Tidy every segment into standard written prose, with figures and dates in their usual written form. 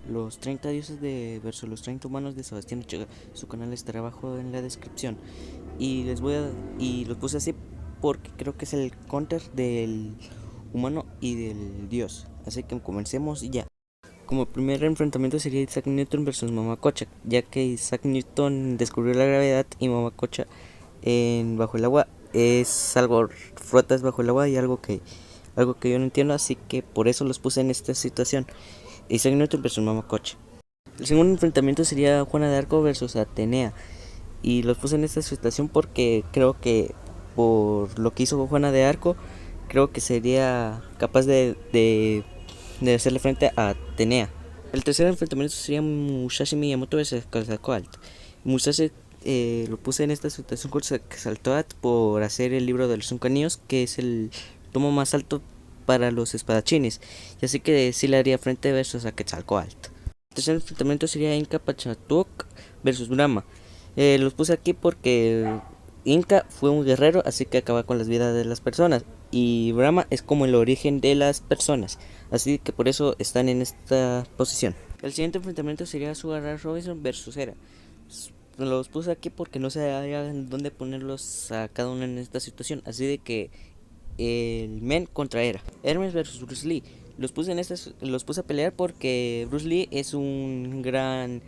Los 30 dioses de versus los 30 humanos de Sebastián Ortega. Su canal estará abajo en la descripción. Y les voy a y los puse así porque creo que es el counter del humano y del dios. Así que comencemos ya. Como primer enfrentamiento sería Isaac Newton versus Mamacocha, ya que Isaac Newton descubrió la gravedad y Mamacocha bajo el agua es algo, flotas bajo el agua y algo que yo no entiendo, así que por eso los puse en esta situación. Isaac Newton versus Mamacocha. El segundo enfrentamiento sería Juana de Arco versus Atenea, y los puse en esta situación porque creo que por lo que hizo Juana de Arco, creo que sería capaz de hacerle frente a Atenea. El tercer enfrentamiento sería Musashi Miyamoto versus Quetzalcóatl. Musashi lo puse en esta situación con Quetzalcóatl por hacer el libro de los 5 anillos, que es el tomo más alto para los espadachines, y así que sí le haría frente versus a Quetzalcóatl. El tercer enfrentamiento sería Inca Pachatuc versus Brahma. Los puse aquí porque Inca fue un guerrero, así que acaba con las vidas de las personas, y Brahma es como el origen de las personas, así que por eso están en esta posición. El siguiente enfrentamiento sería Sugar Robinson versus Hera. Los puse aquí porque no sabían dónde ponerlos a cada uno en esta situación, así de que el Men contra Hera. Hermes versus Bruce Lee. Los puse a pelear porque Bruce Lee es un gran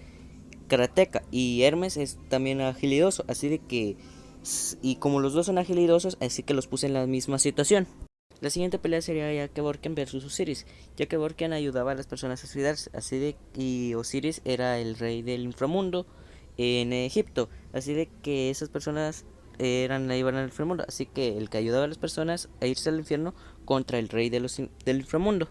karateca y Hermes es también agilidoso, así de que y como los dos son agilidosos, así que los puse en la misma situación. La siguiente pelea sería Jack Kevorkian versus Osiris. Jack Kevorkian ayudaba a las personas a suicidarse, y Osiris era el rey del inframundo en Egipto, así de que esas personas iban al inframundo, así que el que ayudaba a las personas a irse al infierno contra el rey del inframundo.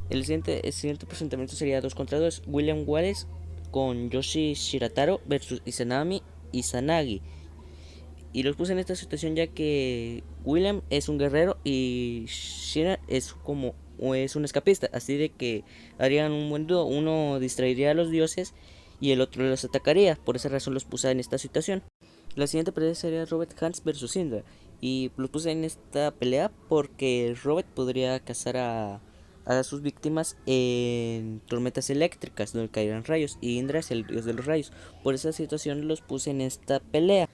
El siguiente presentamiento sería 2 contra 2. William Wallace con Yoshi Shirataro versus Izanagi. Y los puse en esta situación ya que William es un guerrero y Shira es un escapista, así de que harían un buen dúo. Uno distraería a los dioses y el otro los atacaría. Por esa razón los puse en esta situación. La siguiente pelea sería Robert Hans versus Indra, y los puse en esta pelea porque Robert podría cazar a sus víctimas en tormentas eléctricas donde caerán rayos, y Indra es el dios de los rayos. Por esa situación los puse en esta pelea.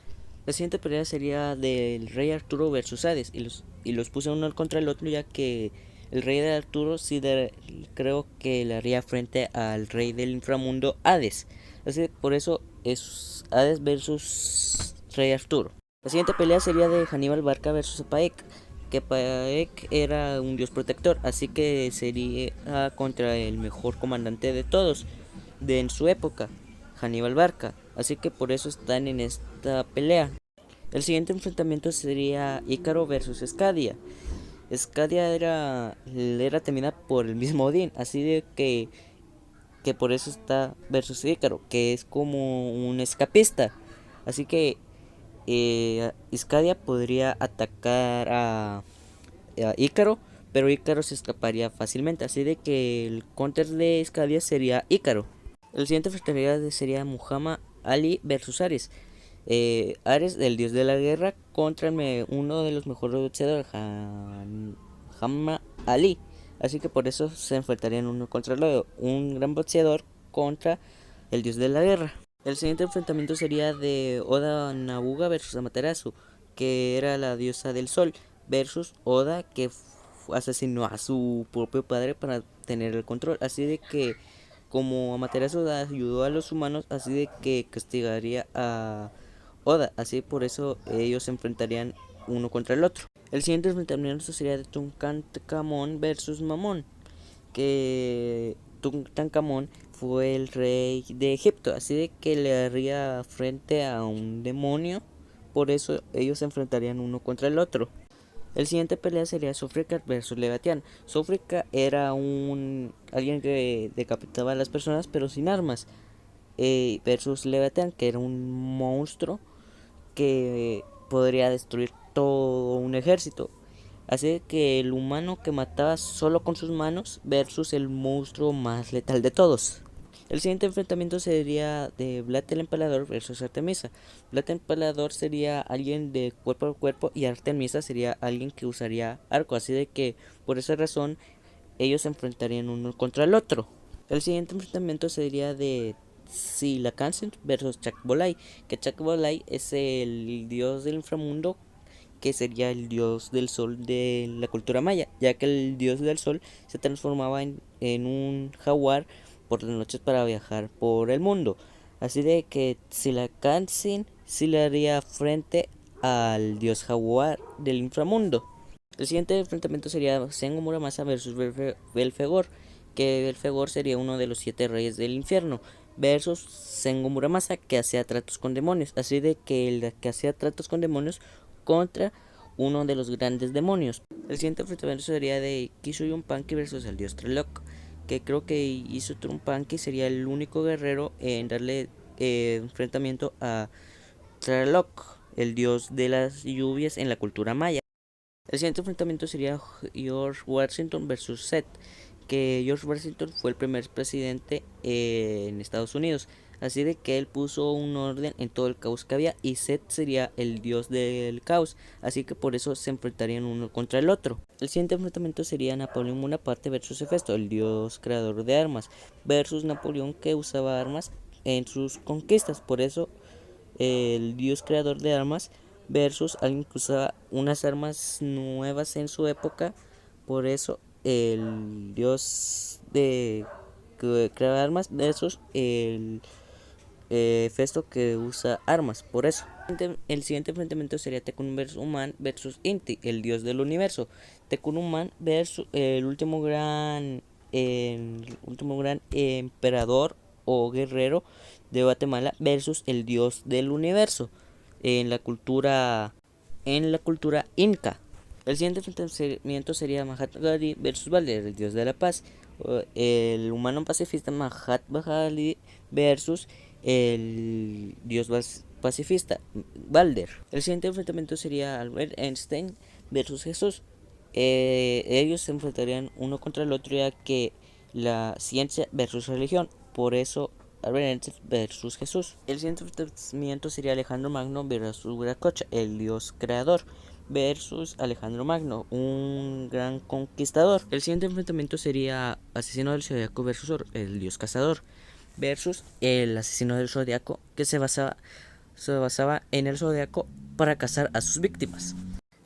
La siguiente pelea sería del rey Arturo versus Hades, y los puse uno contra el otro ya que el rey de Arturo creo que le haría frente al rey del inframundo Hades. Así por eso es Hades versus rey Arturo. La siguiente pelea sería de Hannibal Barca versus Paek, que Paek era un dios protector, así que sería contra el mejor comandante de todos en su época, Hannibal Barca, así que por eso están en esta pelea. El siguiente enfrentamiento sería Ícaro versus Escadia. Escadia era temida por el mismo Odín, así de que por eso está versus Ícaro, que es como un escapista. Así que Escadia podría atacar a Ícaro, pero Ícaro se escaparía fácilmente, así de que el counter de Escadia sería Ícaro. El siguiente enfrentamiento sería Muhammad Ali versus Ares. Ares, el dios de la guerra, contra uno de los mejores boxeadores, Muhammad Ali. Así que por eso se enfrentarían uno contra el otro, un gran boxeador contra el dios de la guerra. El siguiente enfrentamiento sería de Oda Nobunaga versus Amaterasu, que era la diosa del sol, versus Oda, que asesinó a su propio padre para tener el control. Así de que como Amaterasu ayudó a los humanos, así de que castigaría a Oda, así por eso ellos se enfrentarían uno contra el otro. El siguiente enfrentamiento sería de Tutankamón versus Mamón, que Tutankamón fue el rey de Egipto, así de que le haría frente a un demonio, por eso ellos se enfrentarían uno contra el otro. El siguiente pelea sería Sofrika versus Levatián. Sofrika era alguien que decapitaba a las personas pero sin armas, versus Levatián, que era un monstruo que podría destruir todo un ejército. Así que el humano que mataba solo con sus manos versus el monstruo más letal de todos. El siguiente enfrentamiento sería de Vlad el Empalador versus Artemisa. Vlad el Empalador sería alguien de cuerpo a cuerpo y Artemisa sería alguien que usaría arco, así de que por esa razón ellos se enfrentarían uno contra el otro. El siguiente enfrentamiento sería de Silacansen versus Chakbolai, que Chakbolai es el dios del inframundo, que sería el dios del sol de la cultura maya, ya que el dios del sol se transformaba en un jaguar por las noches para viajar por el mundo. Así de que Silacansin sí le haría frente al dios jaguar del inframundo. El siguiente enfrentamiento sería Sengoku Muramasa versus Belfegor, que Belfegor sería uno de los 7 reyes del infierno, versus Sengoku Muramasa, que hacía tratos con demonios, así de que el que hacía tratos con demonios contra uno de los grandes demonios. El siguiente enfrentamiento sería de Kisuyunpanki versus el dios Trelok, que creo que Isutronpanki sería el único guerrero en darle enfrentamiento a Trelok, el dios de las lluvias en la cultura maya. El siguiente enfrentamiento sería George Washington versus Seth, que George Washington fue el primer presidente en Estados Unidos, así de que él puso un orden en todo el caos que había, y Seth sería el dios del caos, así que por eso se enfrentarían uno contra el otro. El siguiente enfrentamiento sería Napoleón Bonaparte versus Hefesto, el dios creador de armas, versus Napoleón, que usaba armas en sus conquistas, por eso el dios creador de armas versus alguien que usaba unas armas nuevas en su época, por eso el dios de que crea armas versus el Festo, que usa armas, por eso. El siguiente enfrentamiento sería Tekunuman versus Inti, el dios del universo. Tekunuman versus el último gran emperador o guerrero de Guatemala versus el dios del universo en la cultura inca. El siguiente enfrentamiento sería Mahatma Gandhi versus Balder, el dios de la paz. El humano pacifista Mahatma Gandhi versus el dios pacifista Balder. El siguiente enfrentamiento sería Albert Einstein versus Jesús. Ellos se enfrentarían uno contra el otro, ya que la ciencia versus religión. Por eso Albert Einstein versus Jesús. El siguiente enfrentamiento sería Alejandro Magno versus Viracocha, el dios creador, versus Alejandro Magno, un gran conquistador. El siguiente enfrentamiento sería Asesino del Zodiaco versus el dios cazador, versus el asesino del Zodiaco, que se basaba en el Zodiaco para cazar a sus víctimas.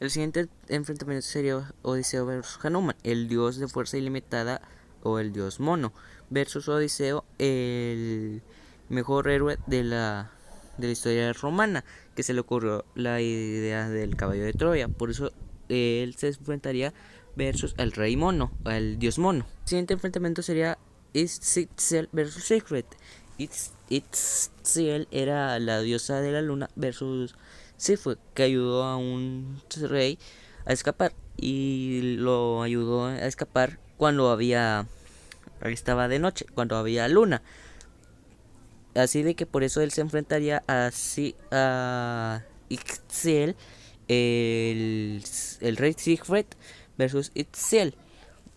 El siguiente enfrentamiento sería Odiseo versus Hanuman, el dios de fuerza ilimitada o el dios mono, versus Odiseo, el mejor héroe de la historia romana, que se le ocurrió la idea del caballo de Troya. Por eso él se enfrentaría versus el rey mono, el dios mono. El siguiente enfrentamiento sería Itziel versus Siegfried. Itziel era la diosa de la luna versus Siegfried, que ayudó a un rey a escapar, y lo ayudó a escapar cuando estaba de noche, cuando había luna. Así de que por eso él se enfrentaría a Itziel, el rey Siegfried versus Itziel.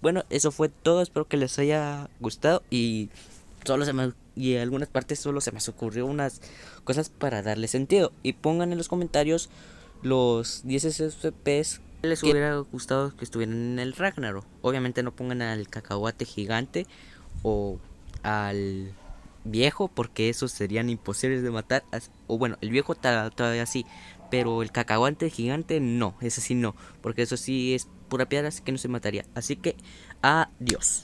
Bueno, eso fue todo, espero que les haya gustado, y en algunas partes solo se me ocurrió unas cosas para darle sentido. Y pongan en los comentarios los 10 SCPs que les hubiera gustado que estuvieran en el Ragnarok. Obviamente no pongan al cacahuate gigante o al viejo, porque esos serían imposibles de matar. O bueno, el viejo todavía sí, pero el cacahuate gigante no, ese sí no, porque eso sí es pura piedra, así que no se mataría. Así que adiós.